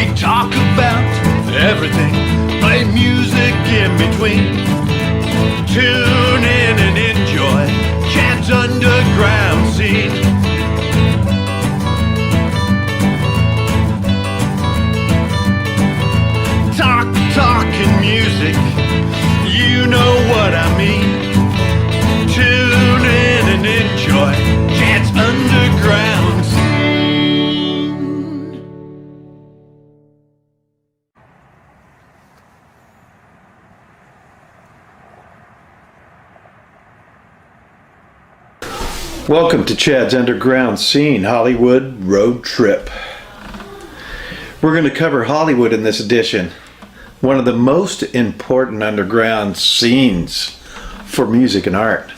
We talk about everything, play music in between. Tune in and enjoy Chad's underground scene. Talking music, you know what I mean. Tune in and enjoy Chad's underground scene. Welcome to Chad's Underground Scene, Hollywood Road Trip. We're going to cover Hollywood in this edition. One of the most important underground scenes for music and art.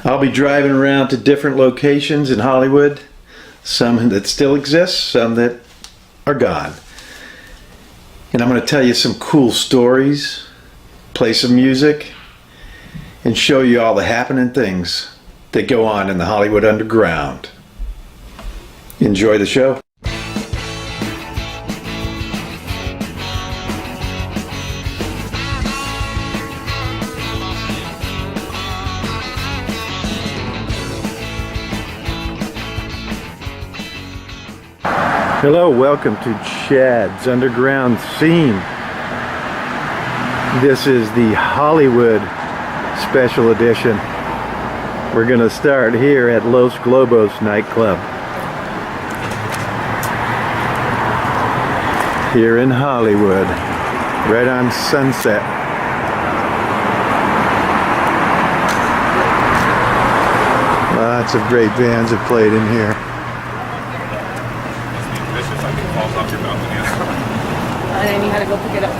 I'll be driving around to different locations in Hollywood, some that still exist, some that are gone. And I'm going to tell you some cool stories, play some music, and show you all the happening things that go on in the Hollywood Underground. Enjoy the show. Hello, welcome to Chad's Underground Scene. This is the Hollywood Special Edition. We're going to start here at Los Globos nightclub. Here in Hollywood, right on Sunset. Lots of great bands have played in here. And then you had to go pick it up.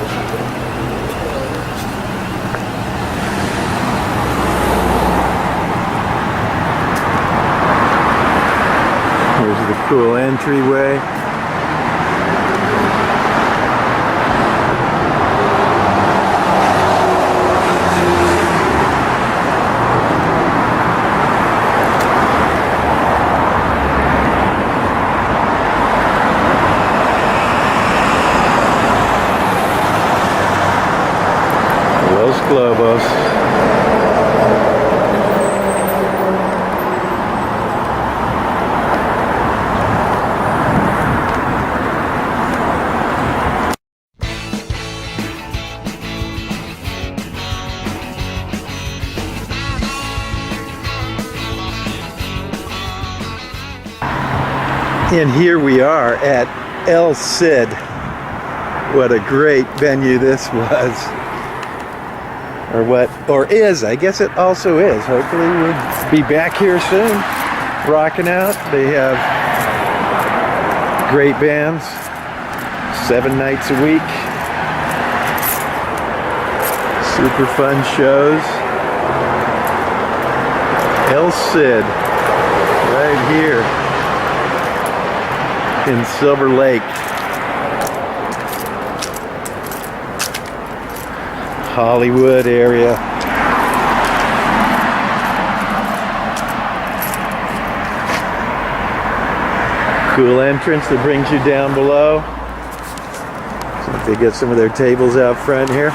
Here's the cool entryway. Globos. And here we are at El Cid. What a great venue this was. Or is, I guess it also is. Hopefully we'll be back here soon, rocking out. They have great bands, 7 nights a week, super fun shows. El Cid, right here in Silver Lake. Hollywood area. Cool entrance that brings you down below. So if they get some of their tables out front here.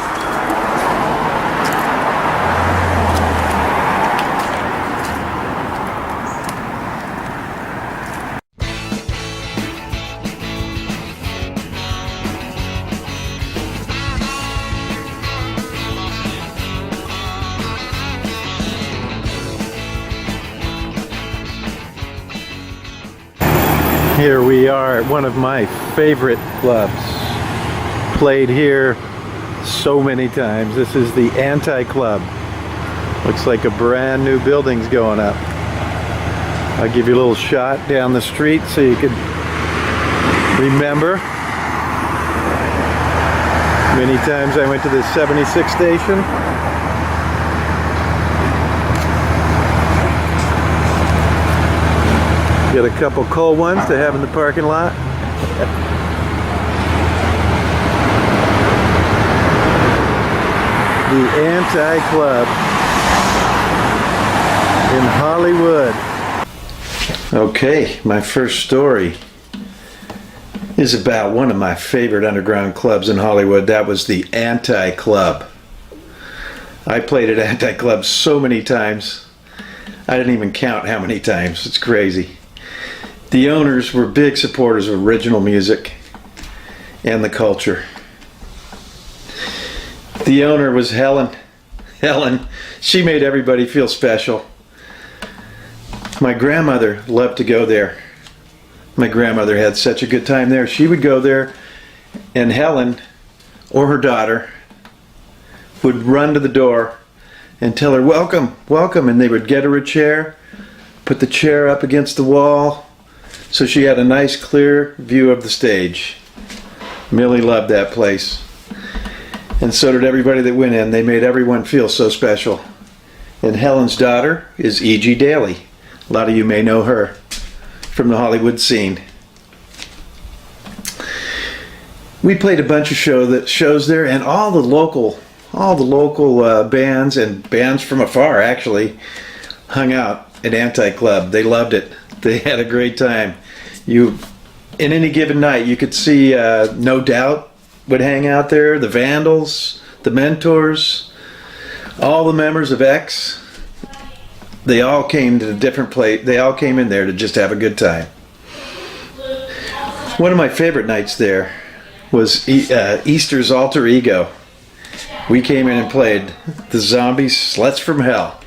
Here we are at one of my favorite clubs. Played here so many times. This is the Anti-Club. Looks like a brand new building's going up. I'll give you a little shot down the street so you can remember. Many times I went to the 76 station. Get a couple cold ones to have in the parking lot. The Anti-Club in Hollywood. Okay, my first story is about one of my favorite underground clubs in Hollywood. That was the Anti-Club. I played at Anti-Club so many times. I didn't even count how many times. It's crazy. The owners were big supporters of original music and the culture. The owner was Helen. Helen, she made everybody feel special. My grandmother loved to go there. My grandmother had such a good time there. She would go there, and Helen or her daughter would run to the door and tell her, "Welcome, welcome," and they would get her a chair, put the chair up against the wall so she had a nice clear view of the stage. Millie loved that place. And so did everybody that went in. They made everyone feel so special. And Helen's daughter is E.G. Daly. A lot of you may know her from the Hollywood scene. We played a bunch of shows there, and all the local bands and bands from afar actually hung out at Anti-Club. They loved it. They had a great time. In any given night, you could see No Doubt would hang out there, the Vandals, the Mentors, all the members of X. They all came to a different place. They all came in there to just have a good time. One of my favorite nights there was Easter's Alter Ego. We came in and played the Zombies' Sluts from Hell.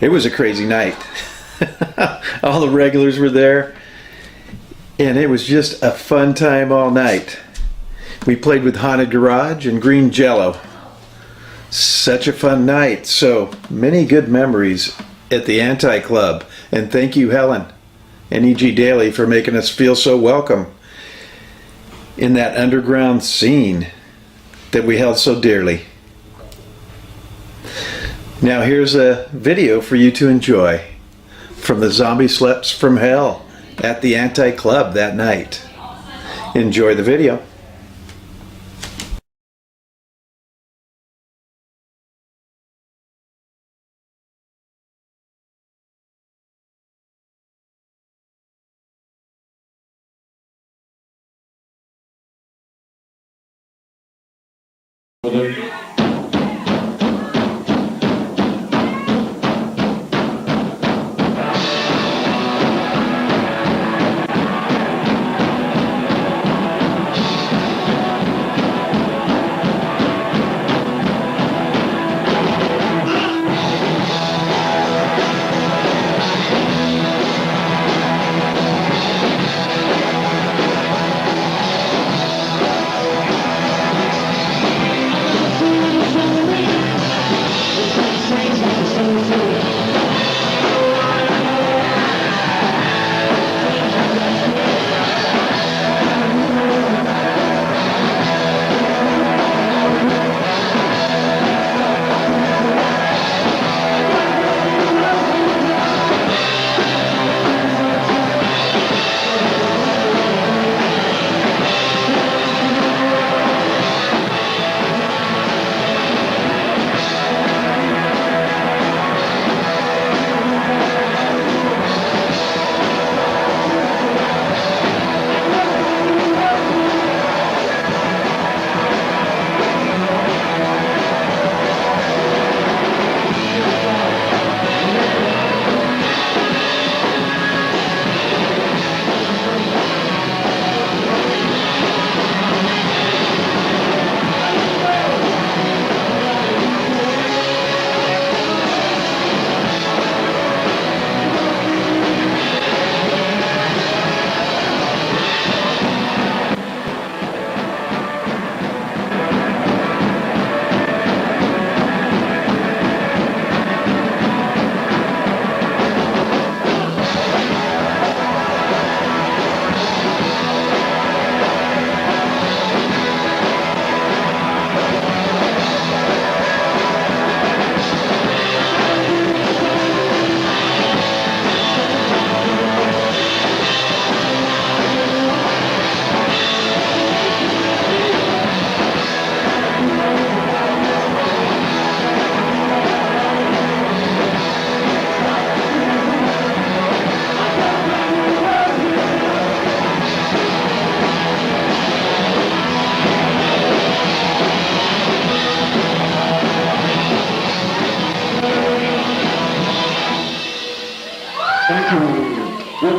It was a crazy night. All the regulars were there, and it was just a fun time all night. We played with Haunted Garage and Green Jello. Such a fun night. So many good memories at the Anti-Club. And thank you, Helen and E.G. Daly, for making us feel so welcome in that underground scene that we held so dearly. Now here's a video for you to enjoy from the Zombie Sluts from Hell at the Anti-Club that night. Enjoy the video.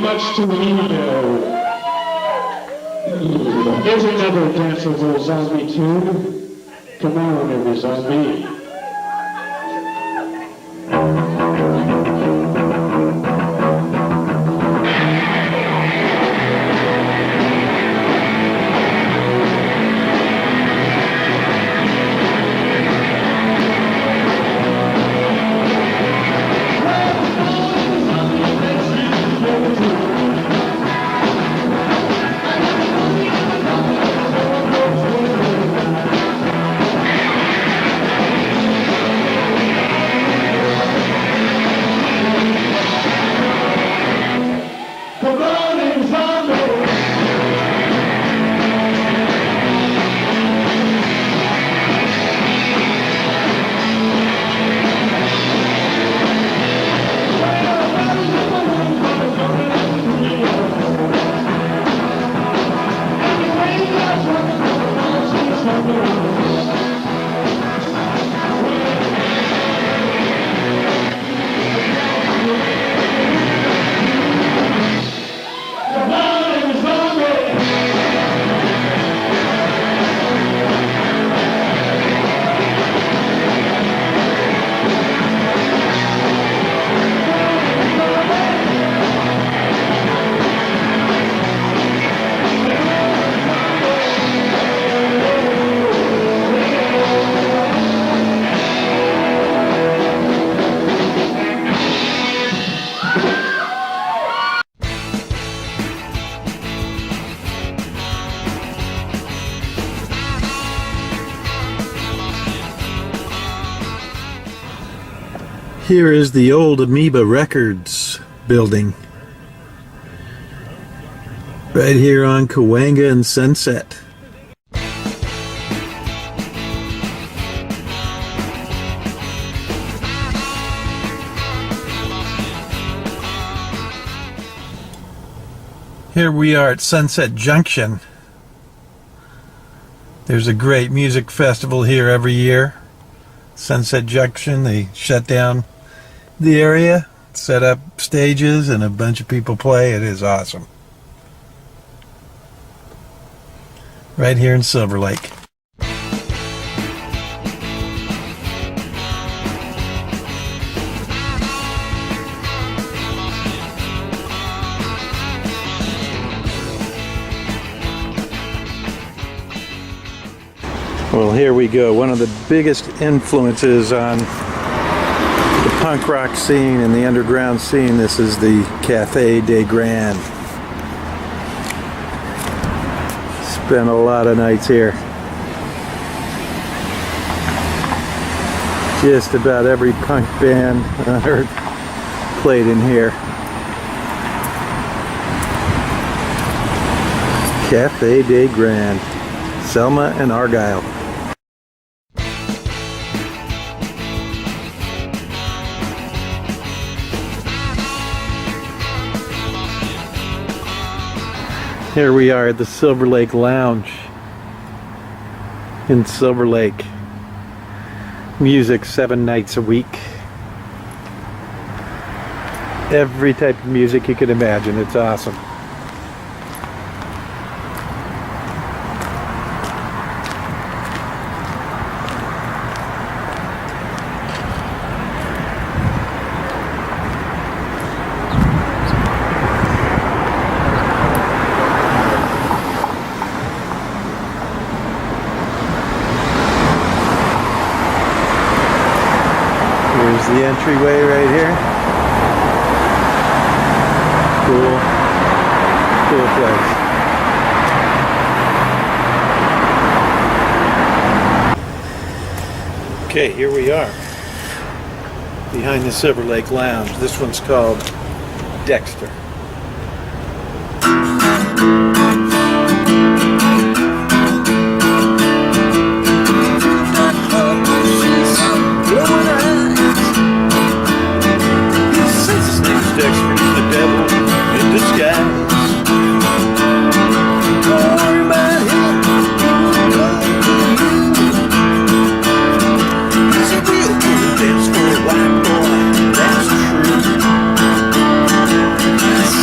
much to me. Here's another Dance of the Zombie tune. Come on, every zombie. Here is the old Amoeba Records building. Right here on Cahuenga and Sunset. Here we are at Sunset Junction. There's a great music festival here every year. Sunset Junction, they shut down the area, set up stages, and a bunch of people play. It is awesome. Right here in Silver Lake. Well, here we go. One of the biggest influences on the punk rock scene and the underground scene. This is the Cafe des Grands. Spent a lot of nights here. Just about every punk band on earth played in here. Cafe des Grands, Selma and Argyle. Here we are at the Silver Lake Lounge in Silver Lake. Music 7 nights a week. Every type of music you could imagine. It's awesome. Here's the entryway right here. Cool place. Okay, here we are behind the Silver Lake Lounge. This one's called Dexter.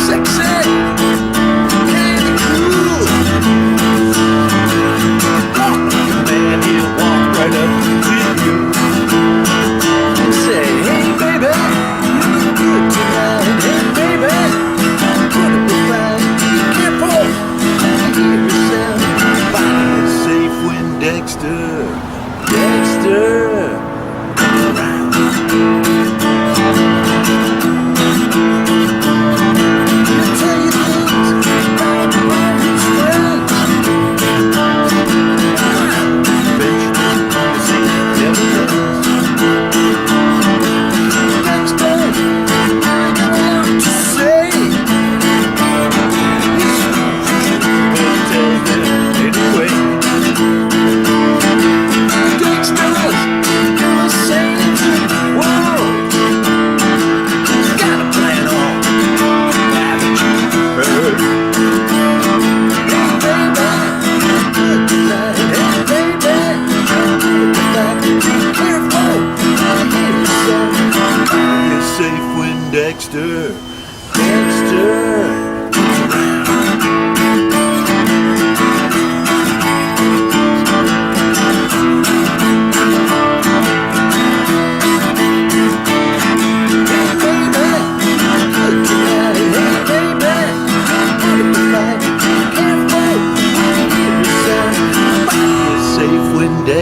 Sexy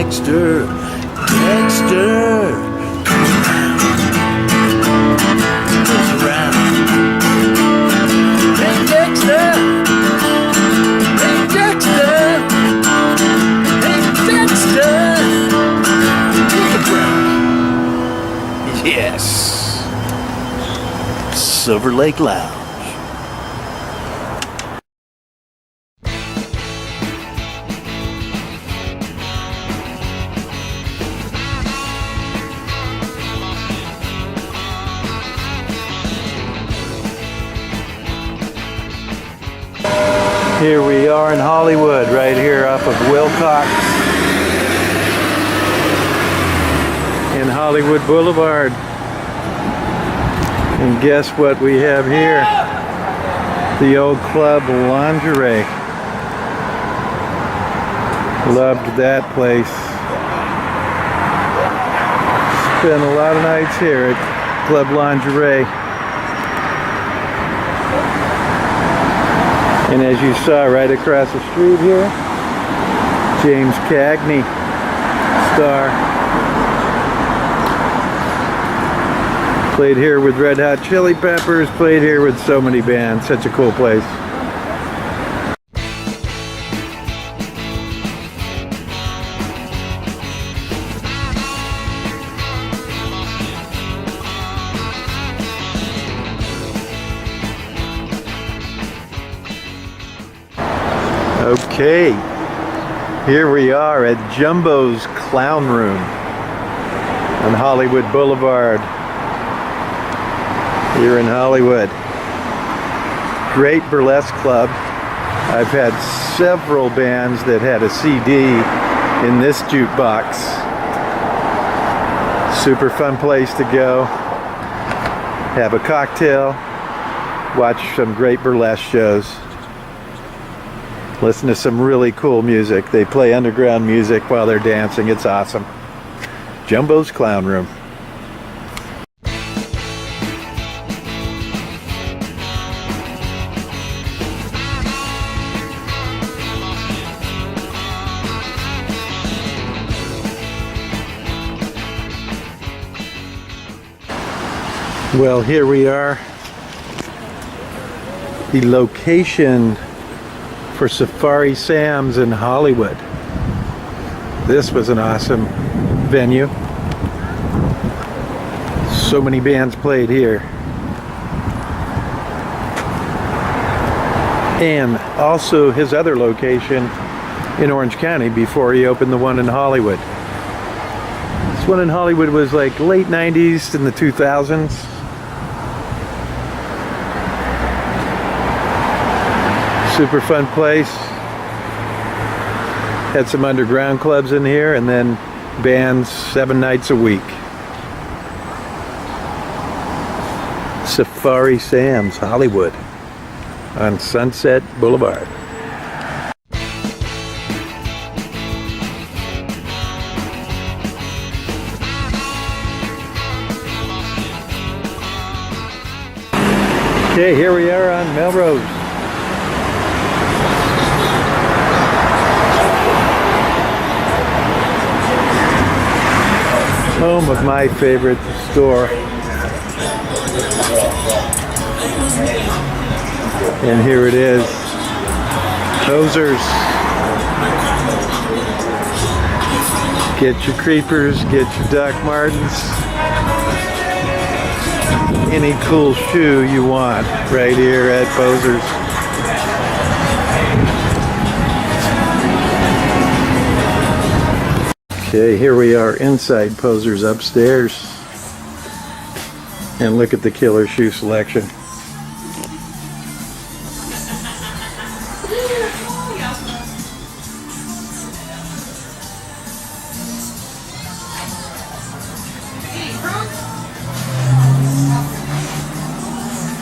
Dexter, Dexter comes around. Hey Dexter, hey Dexter, hey Dexter, to the ground. Yes, Silver Lake Lounge. Here we are in Hollywood, right here off of Wilcox in Hollywood Boulevard. And guess what we have here? The old Club Lingerie. Loved that place. Spent a lot of nights here at Club Lingerie. And as you saw right across the street here, James Cagney, star. Played here with Red Hot Chili Peppers, played here with so many bands. Such a cool place. Okay, here we are at Jumbo's Clown Room on Hollywood Boulevard here in Hollywood. Great burlesque club. I've had several bands that had a CD in this jukebox. Super fun place to go. Have a cocktail, watch some great burlesque shows. Listen to some really cool music. They play underground music while they're dancing. It's awesome. Jumbo's Clown Room. Well, here we are. The location for Safari Sam's in Hollywood. This was an awesome venue. So many bands played here. And also his other location in Orange County before he opened the one in Hollywood. This one in Hollywood was like late 90s and the 2000s. Super fun place. Had some underground clubs in here and then bands 7 nights a week. Safari Sam's Hollywood on Sunset Boulevard. Okay, here we are on Melrose. Home of my favorite store. And here it is. Posers. Get your creepers, get your Doc Martens. Any cool shoe you want right here at Posers. Okay, here we are inside Posers upstairs. And look at the killer shoe selection.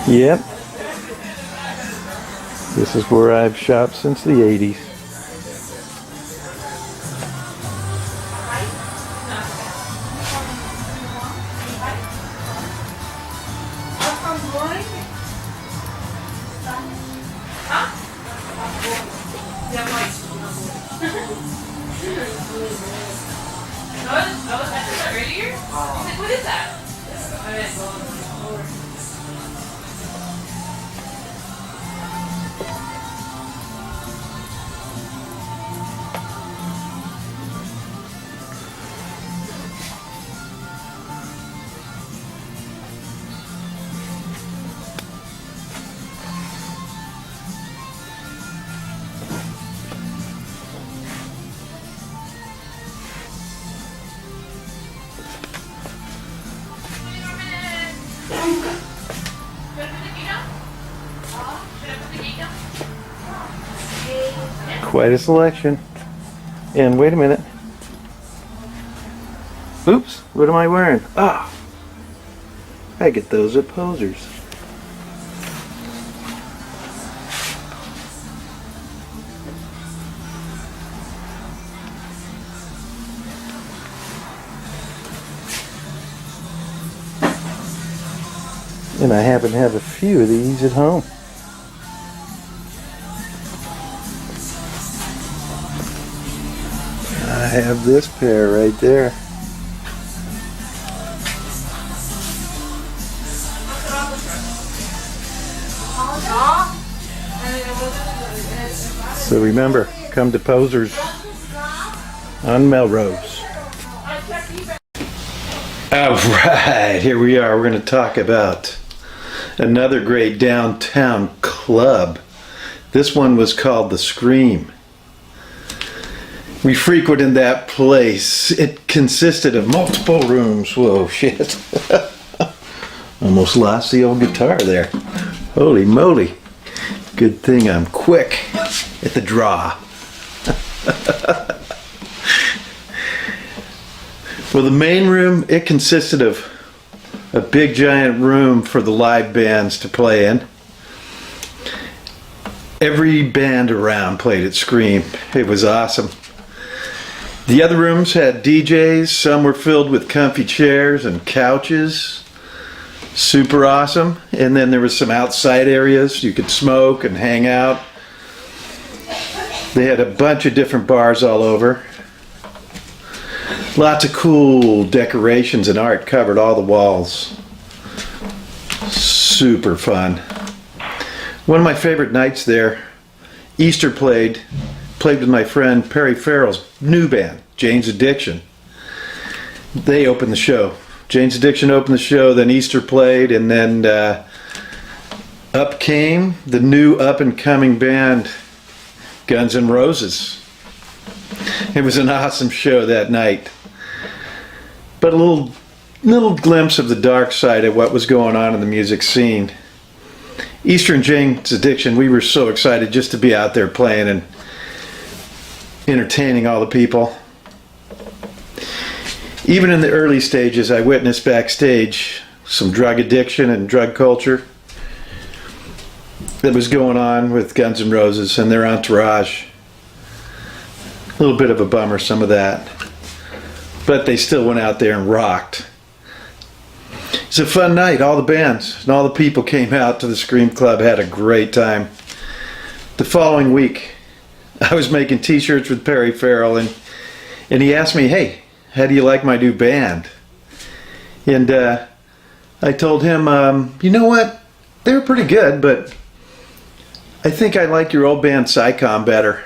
Yep. This is where I've shopped since the 80s. Quite a selection. And wait a minute. Oops, what am I wearing? Ah, I get those at Posers. And I happen to have a few of these at home. I have this pair right there. So remember, come to Posers on Melrose. All right, here we are. We're going to talk about another great downtown club. This one was called The Scream. We frequented that place. It consisted of multiple rooms. Whoa, shit. Almost lost the old guitar there. Holy moly. Good thing I'm quick at the draw. Well, the main room, it consisted of a big giant room for the live bands to play in. Every band around played at Scream. It was awesome. The other rooms had DJs. Some were filled with comfy chairs and couches. Super awesome. And then there was some outside areas you could smoke and hang out. They had a bunch of different bars all over. Lots of cool decorations and art covered all the walls. Super fun. One of my favorite nights there, Easter played with my friend Perry Farrell's new band, Jane's Addiction. They opened the show. Jane's Addiction opened the show, then Easter played, and then up came the new up-and-coming band, Guns N' Roses. It was an awesome show that night. But a little glimpse of the dark side of what was going on in the music scene. Easter and Jane's Addiction, we were so excited just to be out there playing and entertaining all the people. Even in the early stages, I witnessed backstage some drug addiction and drug culture that was going on with Guns N' Roses and their entourage. A little bit of a bummer, some of that. But they still went out there and rocked. It's a fun night. All the bands and all the people came out to the Scream Club, had a great time. The following week, I was making t-shirts with Perry Farrell, and he asked me, hey, how do you like my new band? And I told him, you know what? They were pretty good, but I think I like your old band Psycom better.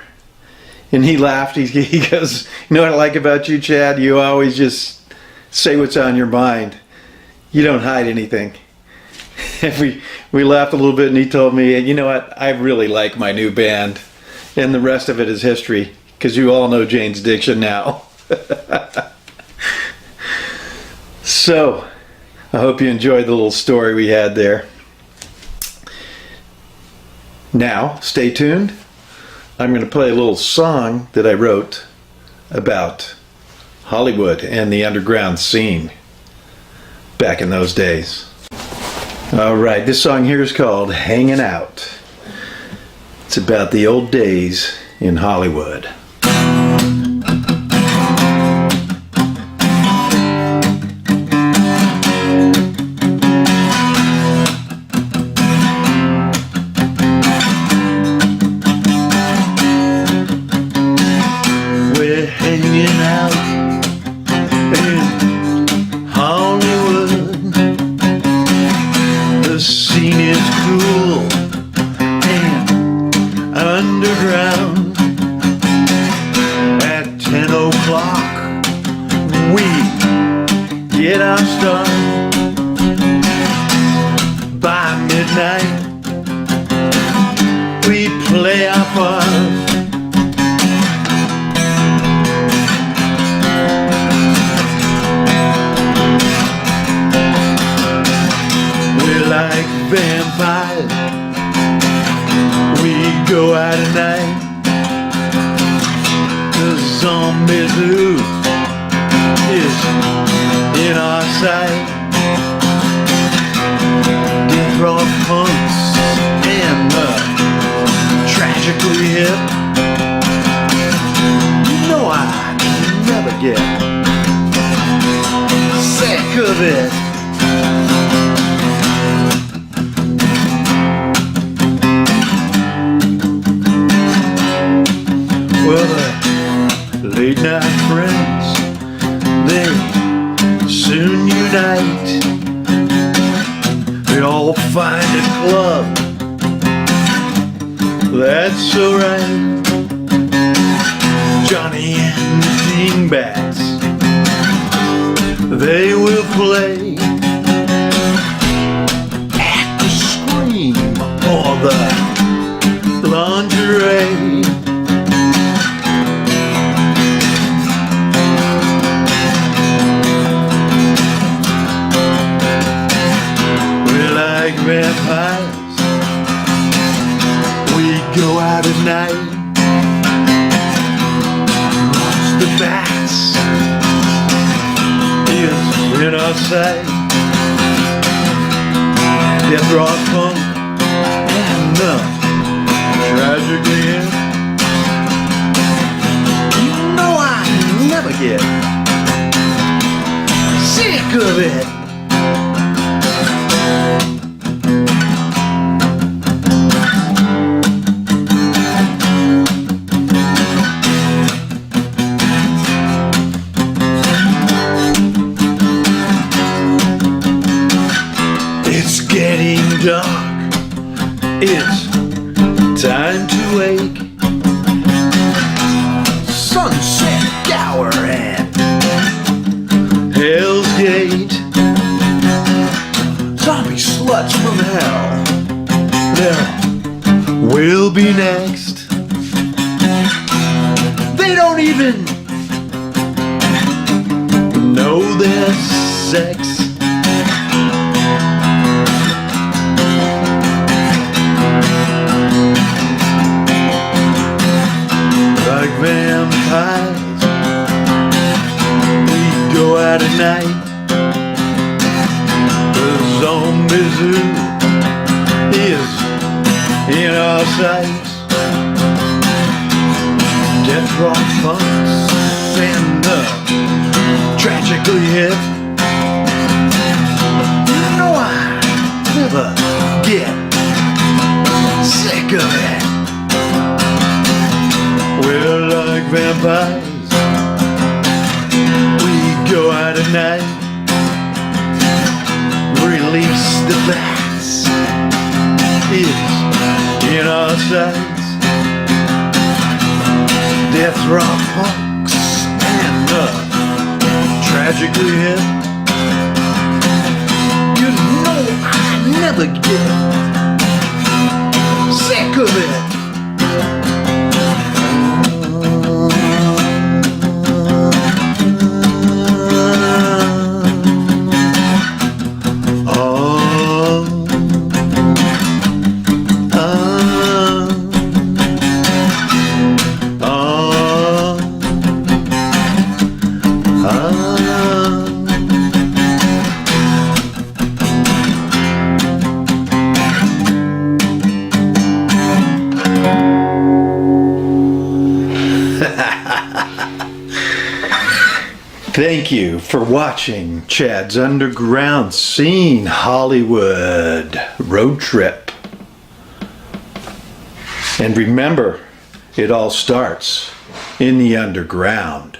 And he laughed. He goes, you know what I like about you, Chad? You always just say what's on your mind. You don't hide anything. And we laughed a little bit, and he told me, you know what? I really like my new band. And the rest of it is history, because you all know Jane's Addiction now. So, I hope you enjoyed the little story we had there. Now, stay tuned. I'm going to play a little song that I wrote about Hollywood and the underground scene back in those days. All right, this song here is called Hanging Out. It's about the old days in Hollywood. We're hanging out in Hollywood. The scene is cool and underground. At 10 o'clock we get our start. By midnight we play our part. We're like vampires. We go out at night is who is in our sight. Death row punks and tragically hip. You know I never get sick of it. Well, the late night friends, they soon unite. They all find a club that's so right. Johnny and the Dingbats, they will play at the Scream or the Lingerie. Like vampires, we go out at night. Watch the bats is in our sight. Death rock punk and tragically hip. You know I never get sick of it. It's getting dark, it's time to wake. Sunset Gower and Hell's Gate. Zombie sluts from hell, they will be next. They don't even know their sex. Like vampires, we go out at night. The zombie zoo is in our sights. Death rock punks and tragically hip. You know I never get sick of it. We're like vampires, we go out at night. Release the bats is in our sights. Death rock punks and tragically hip. You know I never get sick of it. Thank you for watching Chad's Underground Scene Hollywood Road Trip. And remember, it all starts in the underground.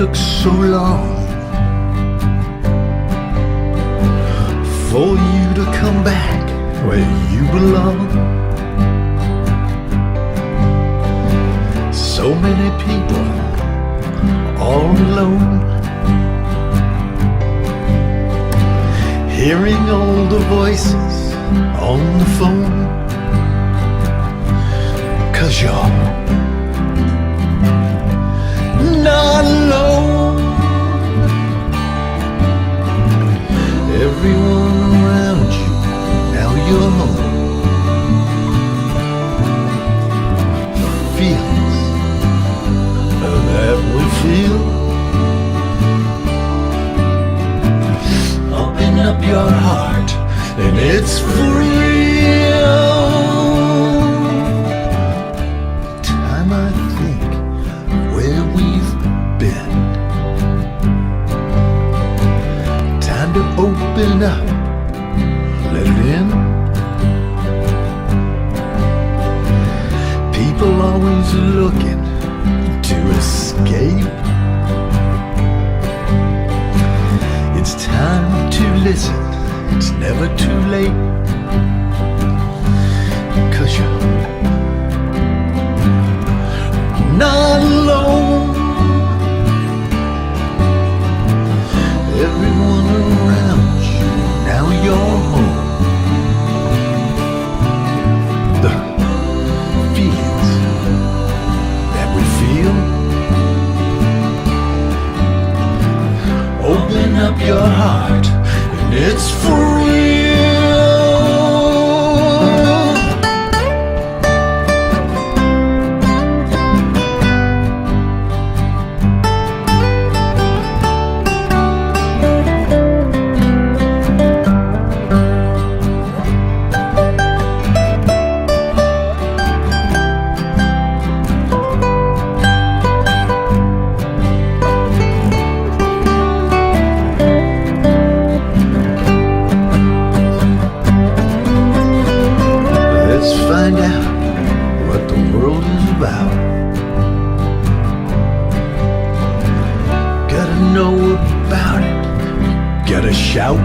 took so long for you to come back where you belong. So many people all alone, hearing all the voices on the phone. 'Cause you're not alone. Everyone around you, now you're home. Feelings that we feel, open up your heart and it's for real. Time I think where we've been, time to open up, let it in. People always looking to escape. It's time to listen, it's never too late. 'Cause you're not alone. Everyone around you, now you're home. The feelings that we feel, open up your heart and it's for real. Let's find out what the world is about. Gotta know about it, gotta shout.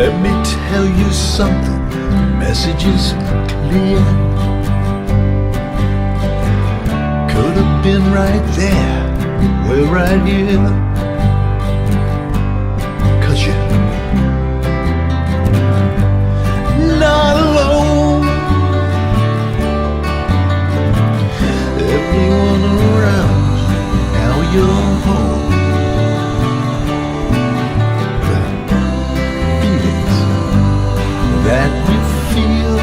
Let me tell you something, the message is clear. Could have been right there, we're right here. 'Cause you're not alone. Everyone around you, now you're home. The feelings that we feel,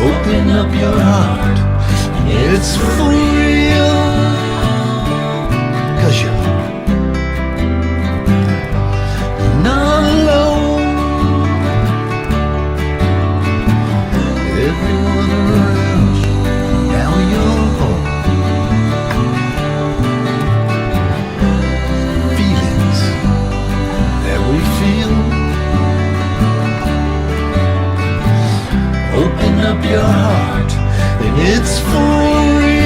open up your heart, it's for real. 'Cause you're not alone. Everyone around you, now you're home. Feelings that we feel, open up your heart and it's for real.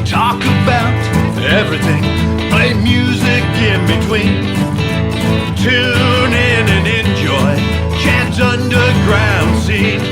Talk about everything, play music in between. Tune in and enjoy Chad's underground scene.